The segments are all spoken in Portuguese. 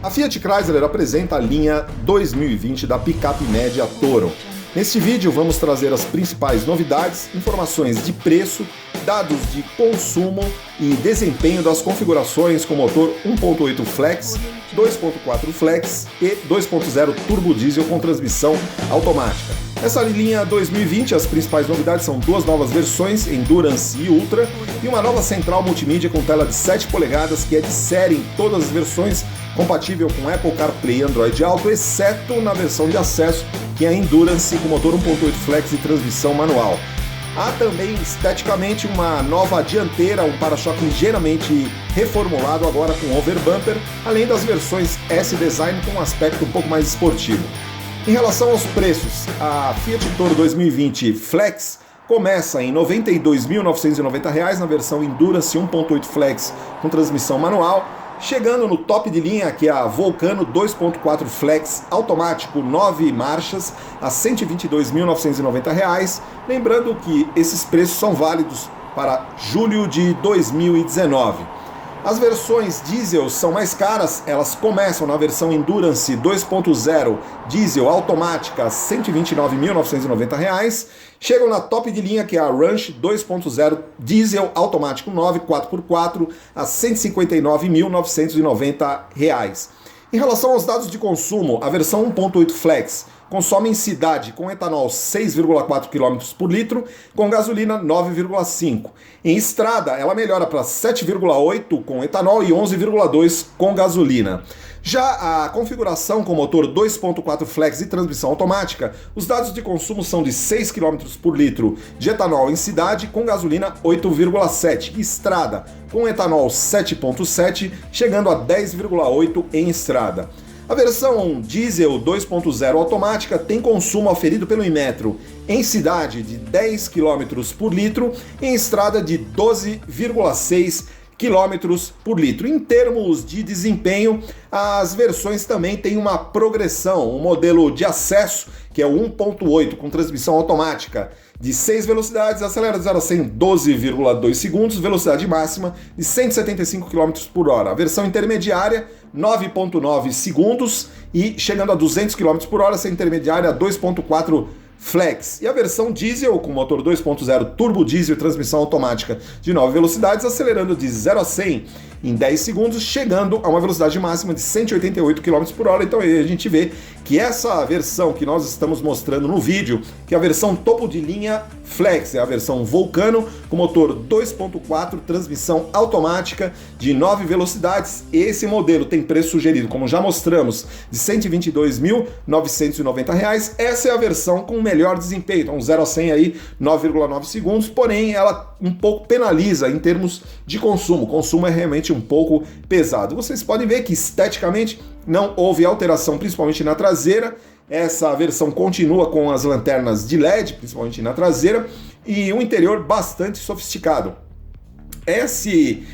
A Fiat Chrysler apresenta a linha 2020 da picape média Toro. Neste vídeo vamos trazer as principais novidades, informações de preço, dados de consumo e desempenho das configurações com motor 1.8 Flex, 2.4 Flex e 2.0 Turbo Diesel com transmissão automática. Nessa linha 2020 as principais novidades são duas novas versões, Endurance e Ultra, e uma nova central multimídia com tela de 7 polegadas que é de série em todas as versões, compatível com Apple CarPlay e Android Auto, exceto na versão de acesso, que é a Endurance com motor 1.8 Flex e transmissão manual. Há também esteticamente uma nova dianteira, um para-choque ligeiramente reformulado agora com overbumper, além das versões S-Design com um aspecto um pouco mais esportivo. Em relação aos preços, a Fiat Toro 2020 Flex começa em R$ 92.990 na versão Endurance 1.8 Flex com transmissão manual, chegando no top de linha, que é a Vulcano 2.4 Flex automático 9 marchas a R$ 122.990. Lembrando que esses preços são válidos para julho de 2019. As versões diesel são mais caras, elas começam na versão Endurance 2.0 diesel automática a R$ 129.990, chegam na top de linha, que é a Ranch 2.0 diesel automático 9 4x4 a R$ 159.990. Em relação aos dados de consumo, a versão 1.8 Flex consome em cidade com etanol 6,4 km por litro, com gasolina 9,5. Em estrada, ela melhora para 7,8 com etanol e 11,2 com gasolina. Já a configuração com motor 2.4 Flex e transmissão automática, os dados de consumo são de 6 km por litro de etanol em cidade, com gasolina 8,7. Estrada, com etanol 7,7, chegando a 10,8 em estrada. A versão diesel 2.0 automática tem consumo aferido pelo Inmetro em cidade de 10 km por litro, em estrada de 12,6 km por litro. Em termos de desempenho, as versões também têm uma progressão. O modelo de acesso, que é o 1.8 com transmissão automática de 6 velocidades, acelera de 0 a 100 em 12,2 segundos, velocidade máxima de 175 km por hora. A versão intermediária, 9,9 segundos e chegando a 200 km por hora, essa intermediária 2.4 Flex. E a versão diesel com motor 2.0 Turbo Diesel e transmissão automática de 9 velocidades, acelerando de 0 a 100 em 10 segundos, chegando a uma velocidade máxima de 188 km por hora. Então aí a gente vê que essa versão que nós estamos mostrando no vídeo, que é a versão topo de linha Flex, é a versão Vulcano, com motor 2.4, transmissão automática de 9 velocidades. Esse modelo tem preço sugerido, como já mostramos, de R$ 122.990. Essa é a versão com melhor desempenho, então 0 a 100 aí 9,9 segundos, porém ela um pouco penaliza em termos de consumo. O consumo é realmente um pouco pesado. Vocês podem ver que esteticamente não houve alteração, principalmente na traseira. Essa versão continua com as lanternas de LED, principalmente na traseira, e um interior bastante sofisticado. Esse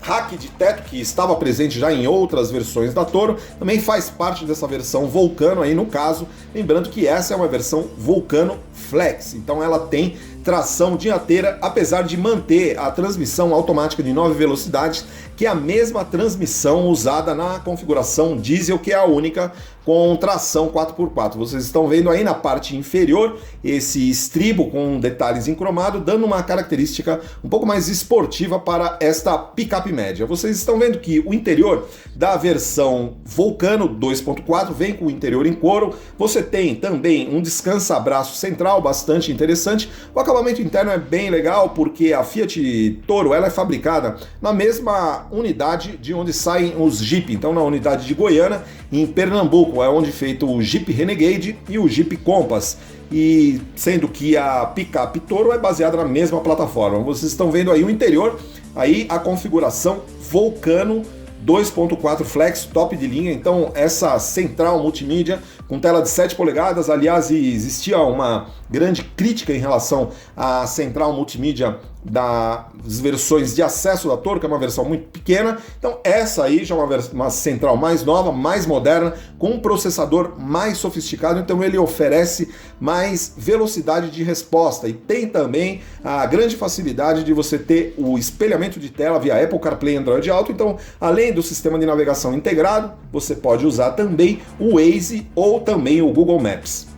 rack de teto, que estava presente já em outras versões da Toro, também faz parte dessa versão Vulcano aí no caso, lembrando que essa é uma versão Vulcano Flex, então ela tem tração dianteira, apesar de manter a transmissão automática de 9 velocidades, que é a mesma transmissão usada na configuração diesel, que é a única com tração 4x4. Vocês estão vendo aí na parte inferior esse estribo com detalhes em cromado, dando uma característica um pouco mais esportiva para esta picape média. Vocês estão vendo que o interior da versão Vulcano 2.4 vem com o interior em couro. Você tem também um descansa-braço central bastante interessante. O acabamento interno é bem legal porque a Fiat Toro ela é fabricada na mesma unidade de onde saem os Jeep, então na unidade de Goiânia, em Pernambuco, é onde é feito o Jeep Renegade e o Jeep Compass, e sendo que a picape Toro é baseada na mesma plataforma. Vocês estão vendo aí o interior, aí a configuração Vulcano 2.4 Flex, top de linha, então essa central multimídia com tela de 7 polegadas, aliás existia uma grande crítica em relação à central multimídia das versões de acesso da Toro, que é uma versão muito pequena. Então essa aí já é uma central mais nova, mais moderna, com um processador mais sofisticado, então ele oferece mais velocidade de resposta e tem também a grande facilidade de você ter o espelhamento de tela via Apple CarPlay e Android Auto. Então, além do sistema de navegação integrado, você pode usar também o Waze ou também o Google Maps.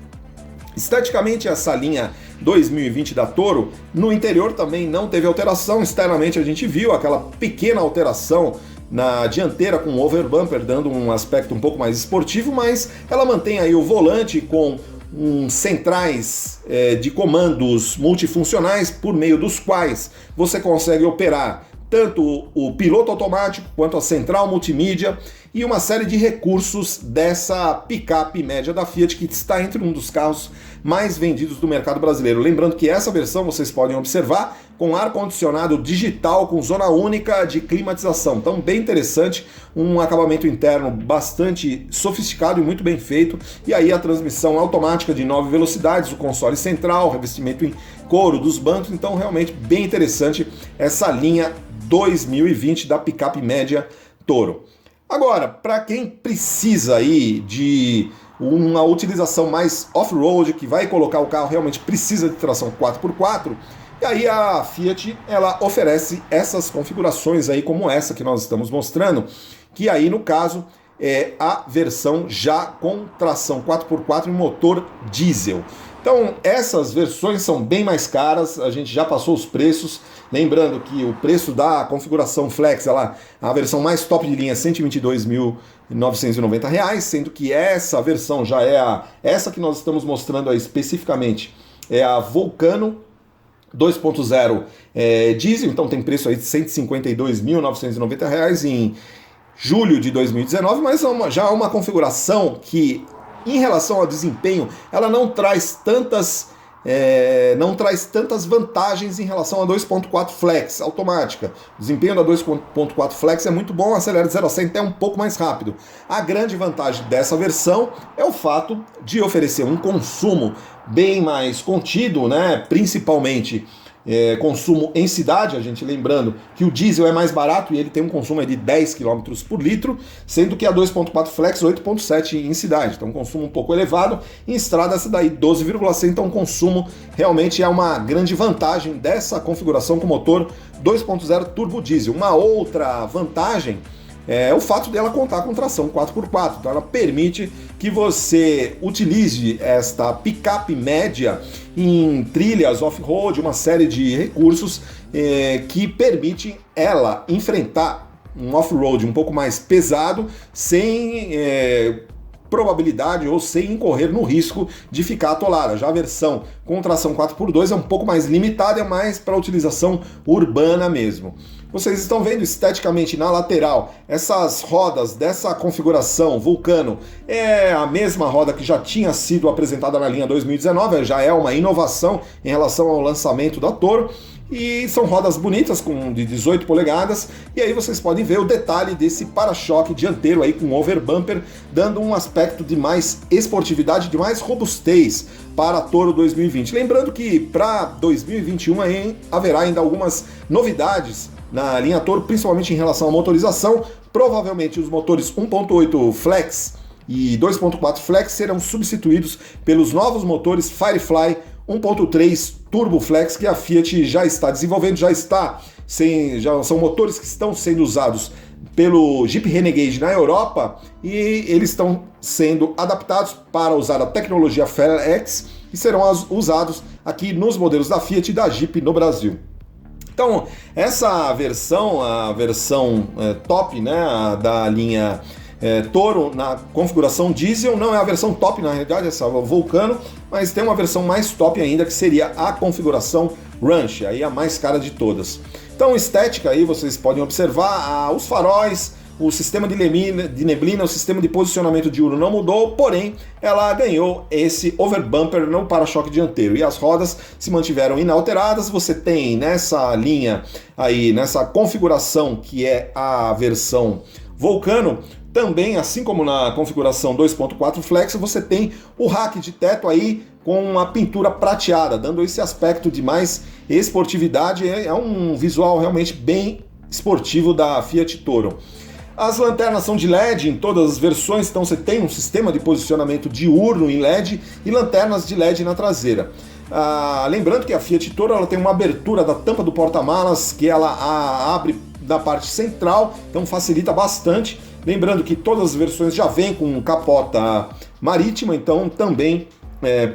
Esteticamente, essa linha 2020 da Toro, no interior também não teve alteração. Externamente a gente viu aquela pequena alteração na dianteira com o overbumper, dando um aspecto um pouco mais esportivo, mas ela mantém aí o volante com centrais de comandos multifuncionais, por meio dos quais você consegue operar tanto o piloto automático quanto a central multimídia e uma série de recursos dessa picape média da Fiat, que está entre um dos carros mais vendidos do mercado brasileiro. Lembrando que essa versão, vocês podem observar, com ar-condicionado digital, com zona única de climatização. Então, bem interessante, um acabamento interno bastante sofisticado e muito bem feito. E aí a transmissão automática de 9 velocidades, o console central, revestimento em couro dos bancos. Então, realmente bem interessante essa linha 2020 da picape média Toro. Agora, para quem precisa aí de uma utilização mais off-road, que vai colocar o carro, realmente precisa de tração 4x4, e aí a Fiat ela oferece essas configurações aí como essa que nós estamos mostrando, que aí no caso é a versão já com tração 4x4 e motor diesel. Então essas versões são bem mais caras, a gente já passou os preços, lembrando que o preço da configuração Flex, a versão mais top de linha é R$ 122.990, sendo que essa versão já é essa que nós estamos mostrando aí especificamente, é a Vulcano 2.0 diesel, então tem preço aí de R$ 152.990 em julho de 2019, mas já é uma configuração que, em relação ao desempenho, ela não traz tantas vantagens em relação a 2.4 Flex automática. O desempenho da 2.4 Flex é muito bom, acelera de 0 a 100 até um pouco mais rápido. A grande vantagem dessa versão é o fato de oferecer um consumo bem mais contido, né? Principalmente consumo em cidade, a gente lembrando que o diesel é mais barato e ele tem um consumo de 10 km por litro, sendo que a 2.4 Flex 8.7 em cidade, então um consumo um pouco elevado. Em estrada essa daí 12,6, então o consumo realmente é uma grande vantagem dessa configuração com motor 2.0 turbo diesel. Uma outra vantagem é o fato dela contar com tração 4x4, então ela permite que você utilize esta picape média em trilhas off-road, uma série de recursos que permitem ela enfrentar um off-road um pouco mais pesado, sem probabilidade ou sem incorrer no risco de ficar atolada. Já a versão com tração 4x2 é um pouco mais limitada, é mais para utilização urbana mesmo. Vocês estão vendo esteticamente na lateral, essas rodas dessa configuração Vulcano é a mesma roda que já tinha sido apresentada na linha 2019, já é uma inovação em relação ao lançamento da Toro. E são rodas bonitas, de 18 polegadas, e aí vocês podem ver o detalhe desse para-choque dianteiro aí com overbumper, dando um aspecto de mais esportividade, de mais robustez para a Toro 2020. Lembrando que para 2021 haverá ainda algumas novidades na linha Toro, principalmente em relação à motorização. Provavelmente os motores 1.8 Flex e 2.4 Flex serão substituídos pelos novos motores Firefly 1.3 Turbo Flex, que a Fiat já está desenvolvendo, já são motores que estão sendo usados pelo Jeep Renegade na Europa e eles estão sendo adaptados para usar a tecnologia Flex e serão usados aqui nos modelos da Fiat e da Jeep no Brasil. Então, essa versão, a versão top, né, da linha Toro na configuração diesel, não é a versão top na realidade, essa Vulcano, mas tem uma versão mais top ainda que seria a configuração Ranch, aí a mais cara de todas. Então, estética aí vocês podem observar, os faróis, o sistema de neblina, o sistema de posicionamento diurno não mudou, porém ela ganhou esse overbumper no para-choque dianteiro e as rodas se mantiveram inalteradas. Você tem nessa linha aí, nessa configuração que é a versão Vulcano também, assim como na configuração 2.4 Flex, você tem o rack de teto aí com uma pintura prateada, dando esse aspecto de mais esportividade. É um visual realmente bem esportivo da Fiat Toro. As lanternas são de LED em todas as versões, então você tem um sistema de posicionamento diurno em LED e lanternas de LED na traseira. Lembrando que a Fiat Toro ela tem uma abertura da tampa do porta-malas que ela abre da parte central, então facilita bastante. Lembrando que todas as versões já vêm com capota marítima, então também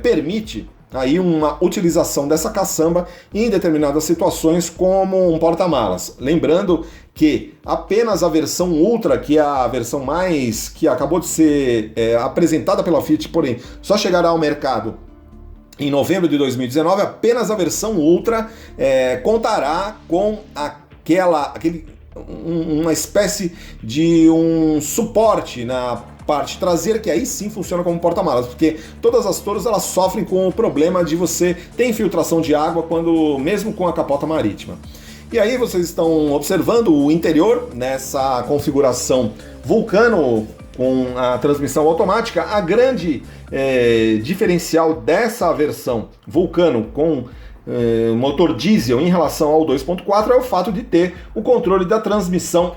permite aí uma utilização dessa caçamba em determinadas situações como um porta-malas. Lembrando que apenas a versão Ultra, que é a versão mais que acabou de ser apresentada pela Fiat, porém só chegará ao mercado em novembro de 2019, apenas a versão Ultra contará com uma espécie de um suporte na parte traseira, que aí sim funciona como porta-malas, porque todas as Toros elas sofrem com o problema de você ter infiltração de água mesmo com a capota marítima. E aí vocês estão observando o interior nessa configuração Vulcano com a transmissão automática. A grande diferencial dessa versão Vulcano com motor diesel em relação ao 2.4 é o fato de ter o controle da transmissão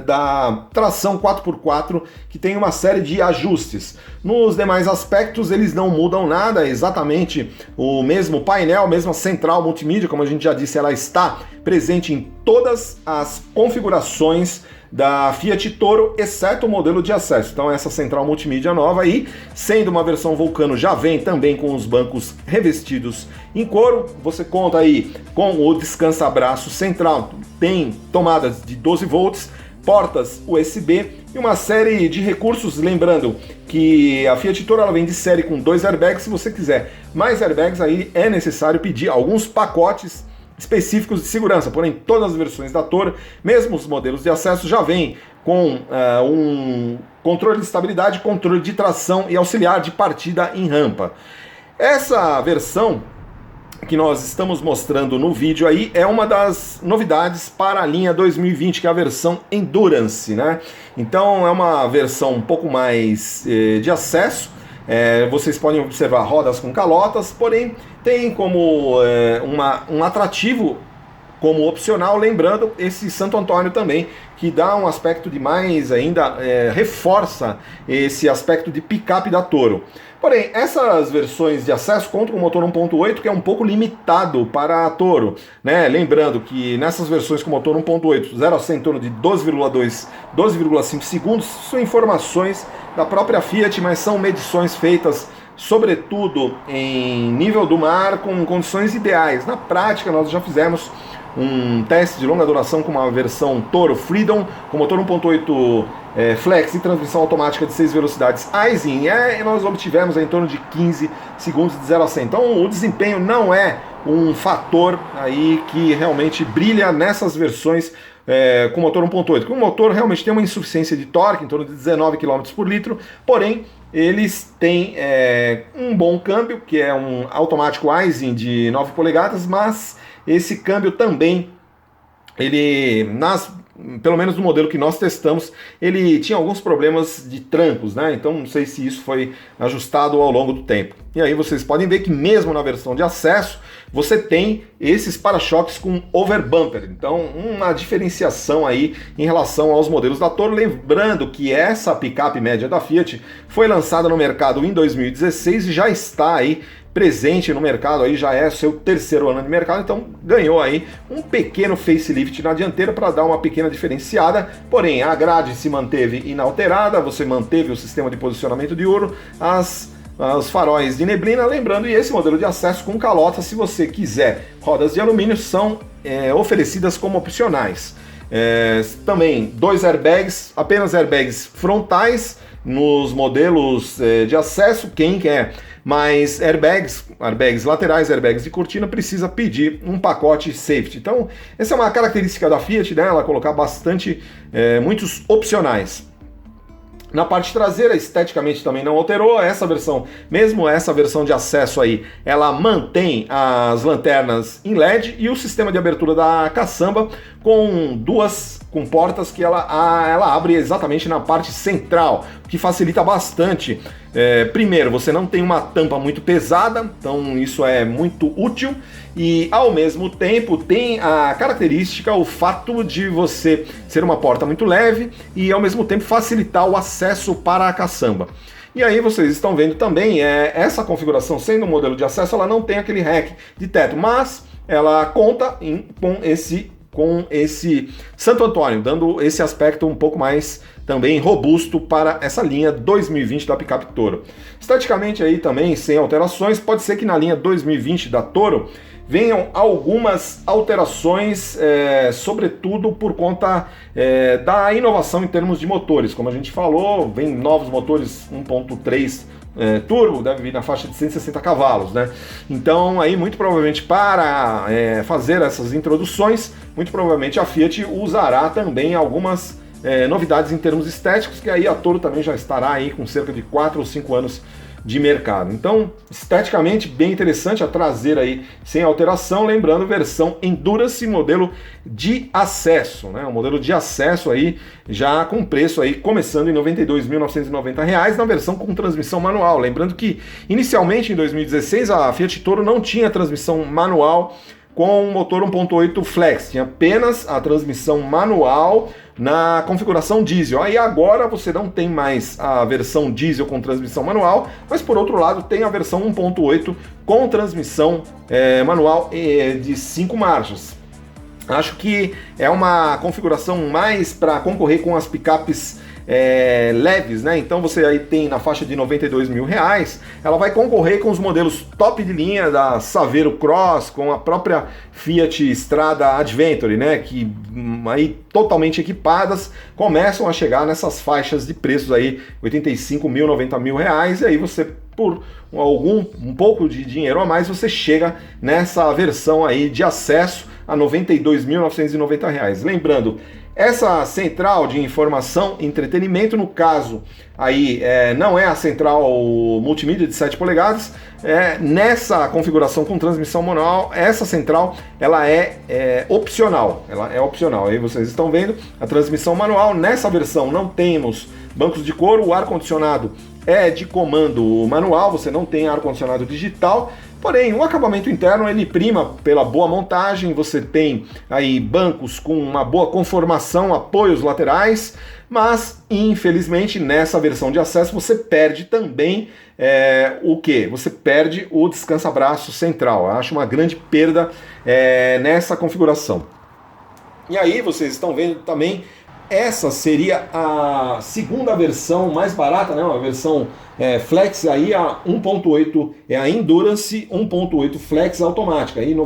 da tração 4x4, que tem uma série de ajustes. Nos demais aspectos eles não mudam nada, é exatamente o mesmo painel, a mesma central multimídia, como a gente já disse, ela está presente em todas as configurações da Fiat Toro, exceto o modelo de acesso. Então essa central multimídia nova aí, sendo uma versão Vulcano, já vem também com os bancos revestidos em couro. Você conta aí com o descansa-braço central, tem tomadas de 12 volts, portas USB e uma série de recursos. Lembrando que a Fiat Toro ela vem de série com 2 airbags. Se você quiser mais airbags, aí é necessário pedir alguns pacotes específicos de segurança. Porém, todas as versões da Toro, mesmo os modelos de acesso, já vêm com um controle de estabilidade, controle de tração e auxiliar de partida em rampa. Essa versão que nós estamos mostrando no vídeo aí é uma das novidades para a linha 2020, que é a versão Endurance, né? Então é uma versão um pouco mais de acesso. Vocês podem observar rodas com calotas, porém tem como um atrativo como opcional, lembrando esse Santo Antônio também, que dá um aspecto de mais ainda, reforça esse aspecto de picape da Toro. Porém, essas versões de acesso contam com o motor 1.8, que é um pouco limitado para a Toro, né? Lembrando que nessas versões com motor 1.8, 0 a 100 em torno de 12,2, 12,5 segundos, são informações da própria Fiat, mas são medições feitas sobretudo em nível do mar, com condições ideais. Na prática, nós já fizemos um teste de longa duração com uma versão Toro Freedom, com motor 1.8 flex e transmissão automática de 6 velocidades Aisin, e nós obtivemos em torno de 15 segundos de 0 a 100. Então o desempenho não é um fator aí que realmente brilha nessas versões com motor 1.8, porque o motor realmente tem uma insuficiência de torque em torno de 19 km por litro, porém eles têm um bom câmbio, que é um automático Aisin de 9 polegadas, mas esse câmbio também, pelo menos no modelo que nós testamos, ele tinha alguns problemas de trancos, né? Então não sei se isso foi ajustado ao longo do tempo. E aí vocês podem ver que mesmo na versão de acesso, você tem esses para-choques com overbumper. Então uma diferenciação aí em relação aos modelos da Toro. Lembrando que essa picape média da Fiat foi lançada no mercado em 2016 e já está aí presente no mercado, aí já é seu terceiro ano de mercado, então ganhou aí um pequeno facelift na dianteira para dar uma pequena diferenciada, porém a grade se manteve inalterada, você manteve o sistema de posicionamento diurno, os faróis de neblina, lembrando, e esse modelo de acesso com calota, se você quiser rodas de alumínio, são oferecidas como opcionais. Também 2 airbags, apenas airbags frontais nos modelos de acesso. Quem quer mais airbags laterais, airbags de cortina, precisa pedir um pacote safety. Então, essa é uma característica da Fiat, né? Ela colocar muitos opcionais. Na parte traseira, esteticamente também não alterou. Essa versão, mesmo essa versão de acesso aí, ela mantém as lanternas em LED e o sistema de abertura da caçamba com com portas que ela abre exatamente na parte central, o que facilita bastante. Primeiro, você não tem uma tampa muito pesada, então isso é muito útil, e ao mesmo tempo tem a característica, o fato de você ser uma porta muito leve e ao mesmo tempo facilitar o acesso para a caçamba. E aí vocês estão vendo também, essa configuração, sendo um modelo de acesso, ela não tem aquele rack de teto, mas ela conta com esse Santo Antônio, dando esse aspecto um pouco mais também robusto para essa linha 2020 da picape Toro. Esteticamente aí também, sem alterações, pode ser que na linha 2020 da Toro venham algumas alterações, sobretudo por conta da inovação em termos de motores. Como a gente falou, vem novos motores 1.3 turbo, deve vir na faixa de 160 cavalos, né? Então aí muito provavelmente para fazer essas introduções, muito provavelmente a Fiat usará também algumas novidades em termos estéticos, que aí a Toro também já estará aí com cerca de 4 ou 5 anos de mercado. Então, esteticamente bem interessante, a traseira aí sem alteração, lembrando, versão Endurance, modelo de acesso, né? Um modelo de acesso aí já com preço aí começando em R$ 92.990 na versão com transmissão manual. Lembrando que inicialmente em 2016 a Fiat Toro não tinha transmissão manual com motor 1.8 flex, tinha apenas a transmissão manual na configuração diesel. Aí agora você não tem mais a versão diesel com transmissão manual, mas por outro lado tem a versão 1.8 com transmissão manual de 5 marchas. Acho que é uma configuração mais para concorrer com as picapes leves, né? Então você aí tem na faixa de R$ 92 mil, ela vai concorrer com os modelos top de linha da Saveiro Cross, com a própria Fiat Strada Adventure, né? Que aí totalmente equipadas começam a chegar nessas faixas de preços aí, 85 mil, 90 mil reais, e aí você por um pouco de dinheiro a mais você chega nessa versão aí de acesso a R$ 92.990. Lembrando, essa central de informação e entretenimento, no caso, aí não é a central multimídia de 7 polegadas, nessa configuração com transmissão manual, essa central ela é opcional, aí vocês estão vendo a transmissão manual. Nessa versão não temos bancos de couro, o ar-condicionado é de comando manual, você não tem ar-condicionado digital. Porém, o acabamento interno ele prima pela boa montagem, você tem aí bancos com uma boa conformação, apoios laterais, mas infelizmente nessa versão de acesso você perde também o quê? Você perde o descansa-braço central. Eu acho uma grande perda nessa configuração. E aí vocês estão vendo também, essa seria a segunda versão mais barata, né? Uma versão Flex, aí a 1.8, a Endurance 1.8 Flex automática, aí R$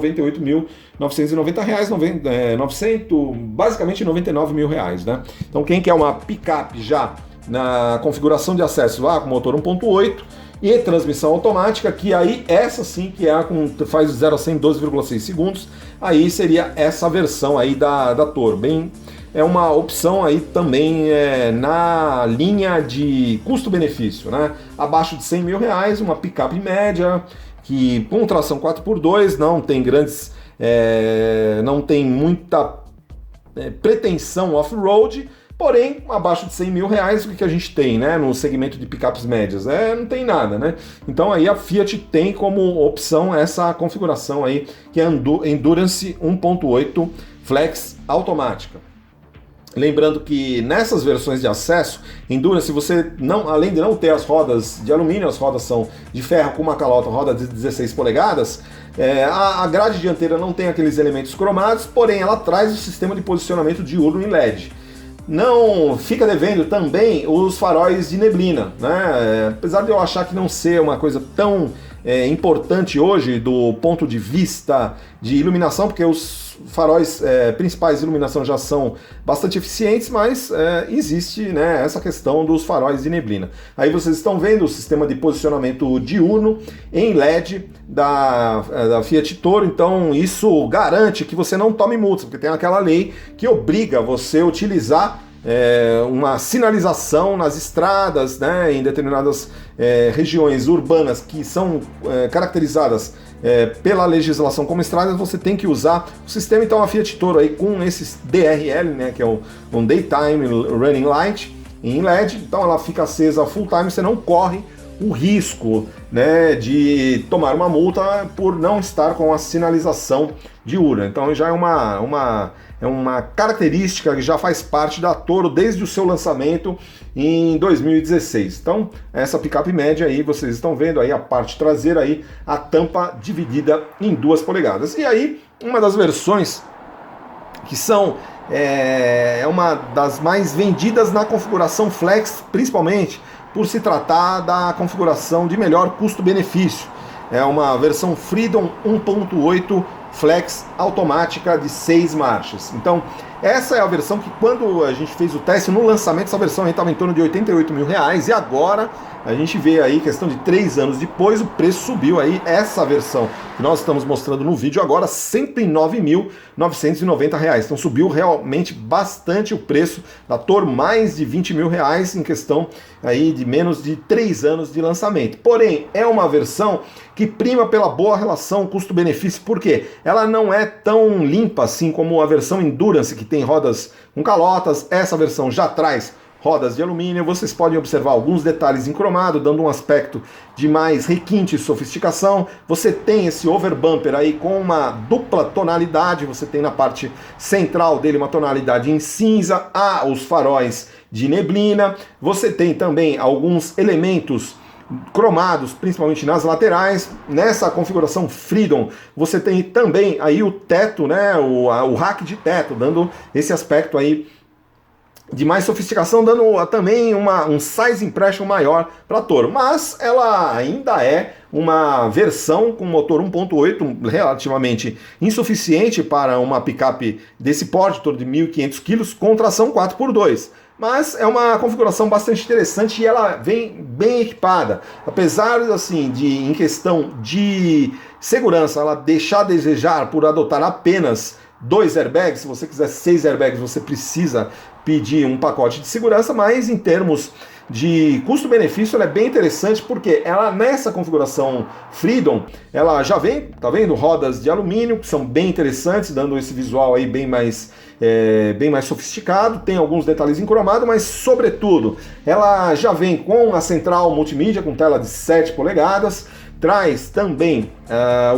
98.990, basicamente R$ 99 mil, né? Então quem quer uma picape já na configuração de acesso lá com motor 1.8 e transmissão automática, que aí essa sim que faz 0 a 100 em 12,6 segundos, aí seria essa versão aí da Toro. É uma opção aí também na linha de custo-benefício, né? Abaixo de R$ 100 mil, uma picape média, que com tração 4x2, não tem grandes, não tem muita pretensão off-road, porém, abaixo de R$ 100 mil, o que a gente tem, né, no segmento de picapes médias? Não tem nada, né? Então aí a Fiat tem como opção essa configuração aí, que é a Endurance 1.8 Flex automática. Lembrando que nessas versões de acesso, Endurance, você além de não ter as rodas de alumínio, as rodas são de ferro com uma calota, roda de 16 polegadas, a grade dianteira não tem aqueles elementos cromados, porém ela traz o sistema de posicionamento diurno em LED. Não fica devendo também os faróis de neblina, né? Apesar de eu achar que não ser uma coisa tão importante hoje do ponto de vista de iluminação, porque os faróis principais de iluminação já são bastante eficientes, mas existe, né, essa questão dos faróis de neblina. Aí vocês estão vendo o sistema de posicionamento diurno em LED da Fiat Toro, então isso garante que você não tome multas, porque tem aquela lei que obriga você a utilizar uma sinalização nas estradas, né, em determinadas regiões urbanas que são caracterizadas pela legislação como estradas, você tem que usar o sistema. Então a Fiat Toro aí com esses DRL, né, que é um Daytime Running Light em LED, então ela fica acesa full time, você não corre o risco, né, de tomar uma multa por não estar com a sinalização diurna. Então já é uma característica que já faz parte da Toro desde o seu lançamento em 2016. Então, essa picape média aí, vocês estão vendo aí a parte traseira aí, a tampa dividida em 2 polegadas. E aí, uma das versões que são uma das mais vendidas na configuração Flex, principalmente por se tratar da configuração de melhor custo-benefício. É uma versão Freedom 1.8 Flex automática de 6 marchas. Então, essa é a versão que, quando a gente fez o teste no lançamento, essa versão estava em torno de R$88 mil, e agora a gente vê aí, questão de 3 anos depois, o preço subiu aí. Essa versão que nós estamos mostrando no vídeo agora, R$109.990. Então subiu realmente bastante o preço da Toro, mais de R$20 mil em questão aí de menos de 3 anos de lançamento. Porém, é uma versão que prima pela boa relação custo-benefício, porque ela não é tão limpa assim como a versão Endurance, que tem rodas com calotas. Essa versão já traz rodas de alumínio. Vocês podem observar alguns detalhes em cromado, dando um aspecto de mais requinte e sofisticação. Você tem esse overbumper aí com uma dupla tonalidade. Você tem na parte central dele uma tonalidade em cinza, os faróis de neblina. Você tem também alguns elementos cromados, principalmente nas laterais. Nessa configuração Freedom, você tem também aí o teto, né, o rack de teto, dando esse aspecto aí de mais sofisticação, dando também um size impression maior para a Toro. Mas ela ainda é uma versão com motor 1.8 relativamente insuficiente para uma picape desse porte, torno de 1.500 kg, com tração 4x2. Mas é uma configuração bastante interessante e ela vem bem equipada. Apesar, assim, em questão de segurança, ela deixar a desejar por adotar apenas 2 airbags. Se você quiser 6 airbags, você precisa pedir um pacote de segurança, mas em termos de custo-benefício ela é bem interessante, porque ela, nessa configuração Freedom, ela já vem, tá vendo, rodas de alumínio, que são bem interessantes, dando esse visual aí bem mais sofisticado. Tem alguns detalhes em cromado, mas sobretudo ela já vem com a central multimídia, com tela de 7 polegadas, traz também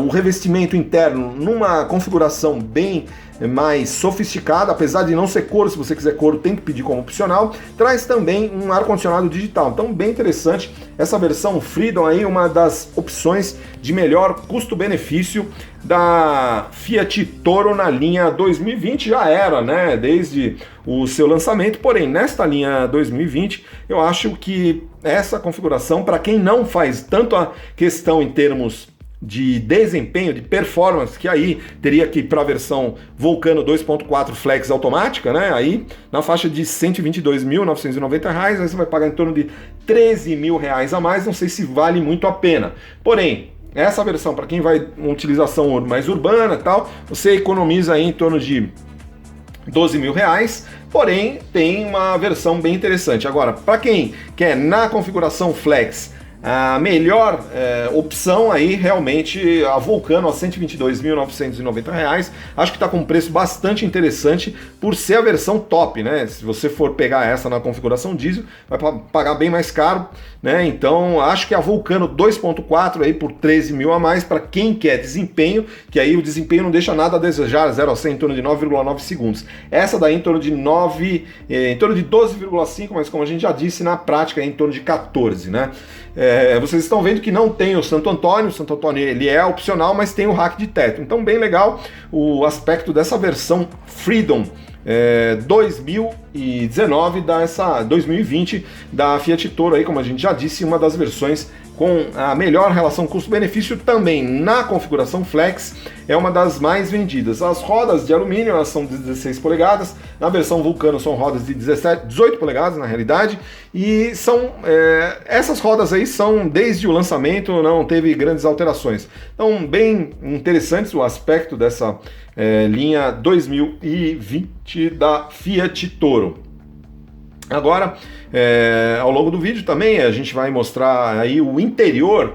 o revestimento interno numa configuração bem mais sofisticada, apesar de não ser couro. Se você quiser couro, tem que pedir como opcional. Traz também um ar-condicionado digital, então bem interessante essa versão Freedom aí, uma das opções de melhor custo-benefício da Fiat Toro na linha 2020. Já era, né, desde o seu lançamento, porém nesta linha 2020 eu acho que essa configuração, para quem não faz tanto a questão em termos de desempenho, de performance, que aí teria que ir para a versão Vulcano 2.4 Flex automática, né? Aí na faixa de R$122.990, aí você vai pagar em torno de R$13 mil a mais. Não sei se vale muito a pena. Porém, essa versão, para quem vai uma utilização mais urbana e tal, você economiza aí em torno de R$12 mil. Porém, tem uma versão bem interessante. Agora, para quem quer na configuração Flex, a melhor opção aí, realmente, a Vulcano a R$122.990. Acho que está com um preço bastante interessante por ser a versão top, né? Se você for pegar essa na configuração diesel, vai pagar bem mais caro, né? Então, acho que a Vulcano 2.4 aí por R$13 mil a mais para quem quer desempenho, que aí o desempenho não deixa nada a desejar, 0 a 100 em torno de 9,9 segundos. Essa daí em torno de 12,5, mas como a gente já disse, na prática é em torno de 14, né? Vocês estão vendo que não tem o Santo Antônio. O Santo Antônio ele é opcional, mas tem o rack de teto. Então bem legal o aspecto dessa versão Freedom 2019 2020 da Fiat Toro aí, como a gente já disse, uma das versões com a melhor relação custo-benefício. Também na configuração Flex é uma das mais vendidas. As rodas de alumínio, elas são de 16 polegadas, na versão Vulcano são rodas de 18 polegadas na realidade, e são essas rodas aí são desde o lançamento, não teve grandes alterações. Então bem interessante o aspecto dessa linha 2020 da Fiat Toro. Agora, ao longo do vídeo também a gente vai mostrar aí o interior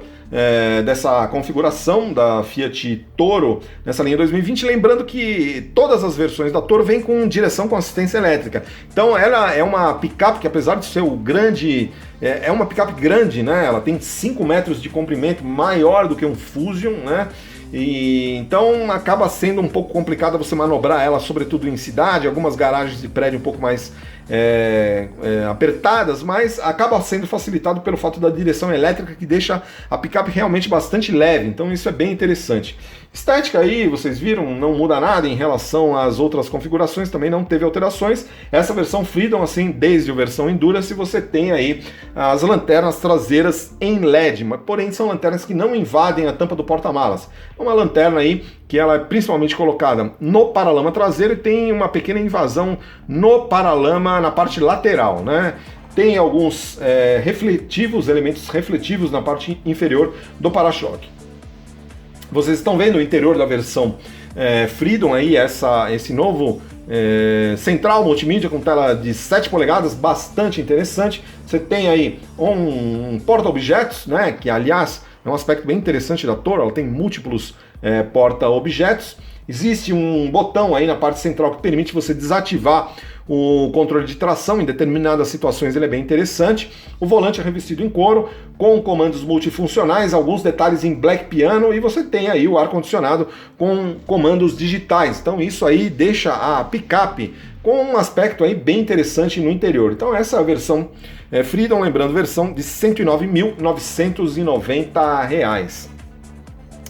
dessa configuração da Fiat Toro nessa linha 2020, lembrando que todas as versões da Toro vêm com direção com assistência elétrica. Então ela é uma picape que, apesar de ser o grande... É uma picape grande, né? Ela tem 5 metros de comprimento, maior do que um Fusion, né? E então acaba sendo um pouco complicado você manobrar ela, sobretudo em cidade, algumas garagens de prédio um pouco mais apertadas, mas acaba sendo facilitado pelo fato da direção elétrica, que deixa a picape realmente bastante leve, então isso é bem interessante. Estética aí, vocês viram, não muda nada em relação às outras configurações, também não teve alterações. Essa versão Freedom, assim, desde a versão Endurance, você tem aí as lanternas traseiras em LED, mas porém são lanternas que não invadem a tampa do porta-malas. É uma lanterna aí que ela é principalmente colocada no paralama traseiro e tem uma pequena invasão no paralama na parte lateral, né? Tem alguns elementos refletivos na parte inferior do para-choque. Vocês estão vendo o interior da versão Freedom aí, esse novo central multimídia com tela de 7 polegadas, bastante interessante. Você tem aí um porta-objetos, né, que aliás é um aspecto bem interessante da Toro, ela tem múltiplos porta-objetos. Existe um botão aí na parte central que permite você desativar o controle de tração, em determinadas situações ele é bem interessante. O volante é revestido em couro, com comandos multifuncionais, alguns detalhes em black piano, e você tem aí o ar-condicionado com comandos digitais. Então isso aí deixa a picape com um aspecto aí bem interessante no interior. Então essa é a versão Freedom, lembrando, versão de R$ 109.990.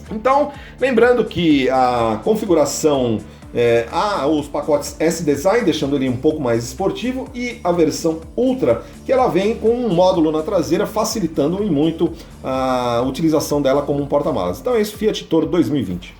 Então, lembrando que a configuração os pacotes S-Design, deixando ele um pouco mais esportivo, e a versão Ultra, que ela vem com um módulo na traseira, facilitando e muito a utilização dela como um porta-malas. Então é isso, Fiat Toro 2020.